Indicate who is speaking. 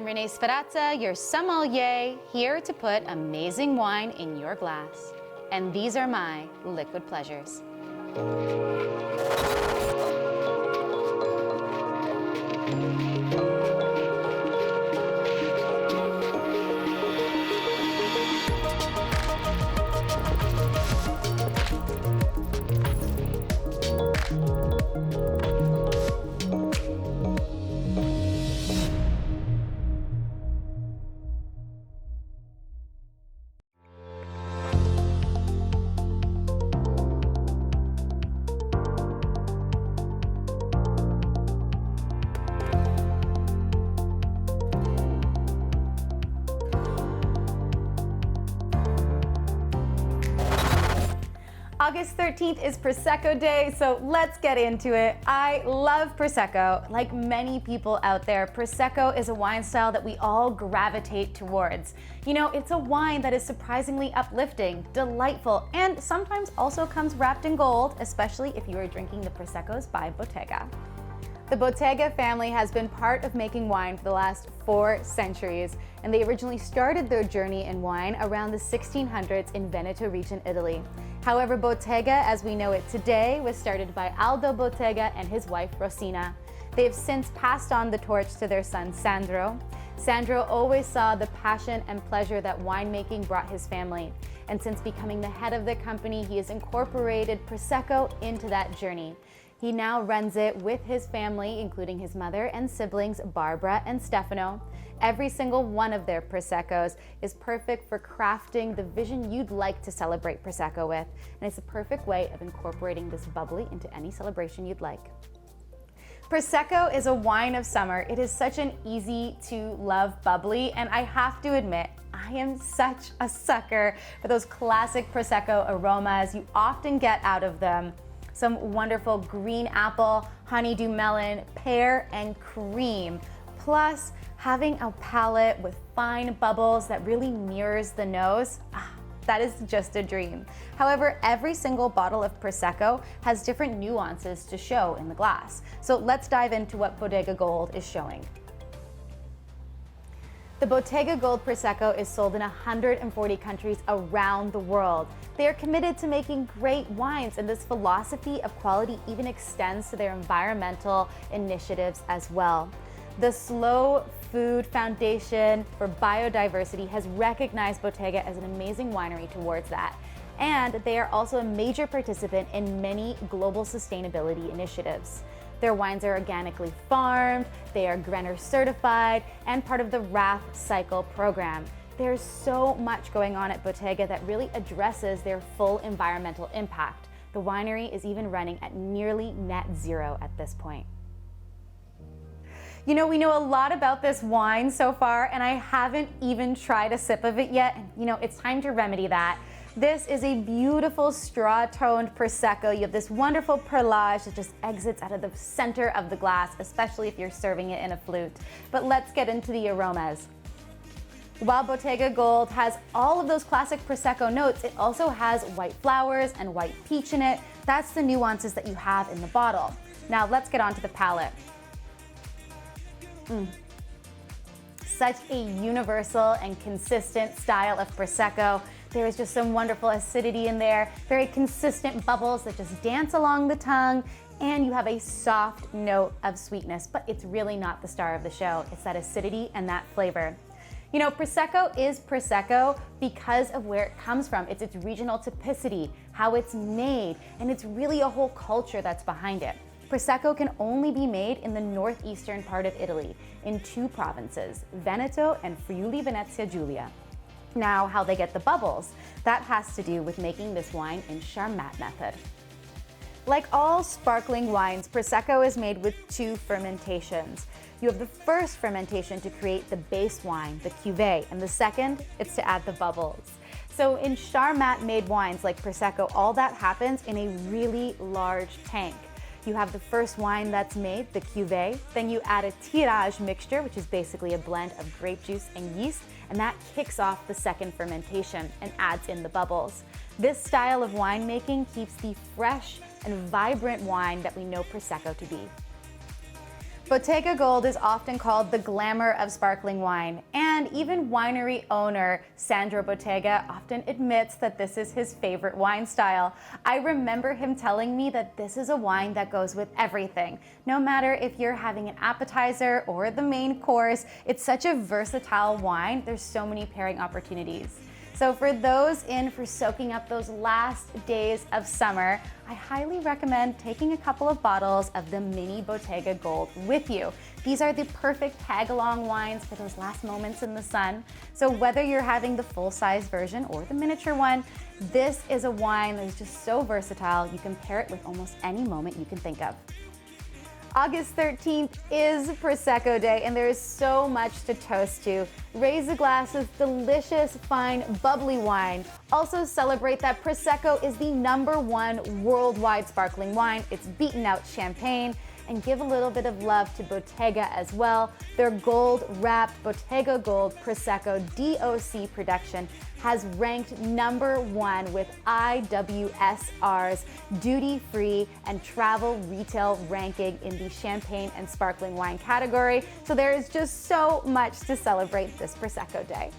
Speaker 1: I'm Renée Sferrazza, your sommelier, here to put amazing wine in your glass. And these are my liquid pleasures. August 13th is Prosecco Day, so let's get into it. I love Prosecco. Like many people out there, Prosecco is a wine style that we all gravitate towards. You know, it's a wine that is surprisingly uplifting, delightful, and sometimes also comes wrapped in gold, especially if you are drinking the Proseccos by Bottega. The Bottega family has been part of making wine for the last 4 centuries, and they originally started their journey in wine around the 1600s in Veneto region, Italy. However, Bottega, as we know it today, was started by Aldo Bottega and his wife, Rosina. They have since passed on the torch to their son, Sandro. Sandro always saw the passion and pleasure that winemaking brought his family, and since becoming the head of the company, he has incorporated Prosecco into that journey. He now runs it with his family, including his mother and siblings, Barbara and Stefano. Every single one of their Proseccos is perfect for crafting the vision you'd like to celebrate Prosecco with, and it's a perfect way of incorporating this bubbly into any celebration you'd like. Prosecco is a wine of summer. It is such an easy to love bubbly, and I have to admit, I am such a sucker for those classic Prosecco aromas you often get out of them. Some wonderful green apple, honeydew melon, pear, and cream. Plus, having a palate with fine bubbles that really mirrors the nose, that is just a dream. However, every single bottle of Prosecco has different nuances to show in the glass. So let's dive into what Bottega Gold is showing. The Bottega Gold Prosecco is sold in 140 countries around the world. They are committed to making great wines, and this philosophy of quality even extends to their environmental initiatives as well. The Slow Food Foundation for Biodiversity has recognized Bottega as an amazing winery towards that. And they are also a major participant in many global sustainability initiatives. Their wines are organically farmed, they are Grenner certified, and part of the RAF Cycle program. There's so much going on at Bottega that really addresses their full environmental impact. The winery is even running at nearly net zero at this point. You know, we know a lot about this wine so far, and I haven't even tried a sip of it yet. You know, it's time to remedy that. This is a beautiful straw-toned Prosecco. You have this wonderful perlage that just exits out of the center of the glass, especially if you're serving it in a flute. But let's get into the aromas. While Bottega Gold has all of those classic Prosecco notes, it also has white flowers and white peach in it. That's the nuances that you have in the bottle. Now let's get on to the palate. Such a universal and consistent style of Prosecco. There is just some wonderful acidity in there, very consistent bubbles that just dance along the tongue, and you have a soft note of sweetness, but it's really not the star of the show. It's that acidity and that flavor. You know, Prosecco is Prosecco because of where it comes from. It's its regional typicity, how it's made, and it's really a whole culture that's behind it. Prosecco can only be made in the northeastern part of Italy in 2 provinces, Veneto and Friuli Venezia Giulia. Now, how they get the bubbles, that has to do with making this wine in Charmat method. Like all sparkling wines, Prosecco is made with 2 fermentations. You have the first fermentation to create the base wine, the cuvée, and the second, it's to add the bubbles. So in Charmat made wines like Prosecco, all that happens in a really large tank. You have the first wine that's made, the cuvée, then you add a tirage mixture, which is basically a blend of grape juice and yeast, and that kicks off the second fermentation and adds in the bubbles. This style of winemaking keeps the fresh and vibrant wine that we know Prosecco to be. Bottega Gold is often called the glamour of sparkling wine, and even winery owner Sandro Bottega often admits that this is his favorite wine style. I remember him telling me that this is a wine that goes with everything. No matter if you're having an appetizer or the main course, it's such a versatile wine. There's so many pairing opportunities. So for those in for soaking up those last days of summer, I highly recommend taking a couple of bottles of the mini Bottega Gold with you. These are the perfect tag-along wines for those last moments in the sun. So whether you're having the full-size version or the miniature one, this is a wine that is just so versatile. You can pair it with almost any moment you can think of. August 13th is Prosecco Day, and there is so much to toast to. Raise a glass of delicious, fine, bubbly wine. Also celebrate that Prosecco is the #1 worldwide sparkling wine. It's beaten out champagne. And give a little bit of love to Bottega as well. Their gold-wrapped Bottega Gold Prosecco DOC production has ranked #1 with IWSR's duty-free and travel retail ranking in the champagne and sparkling wine category. So there is just so much to celebrate this Prosecco Day.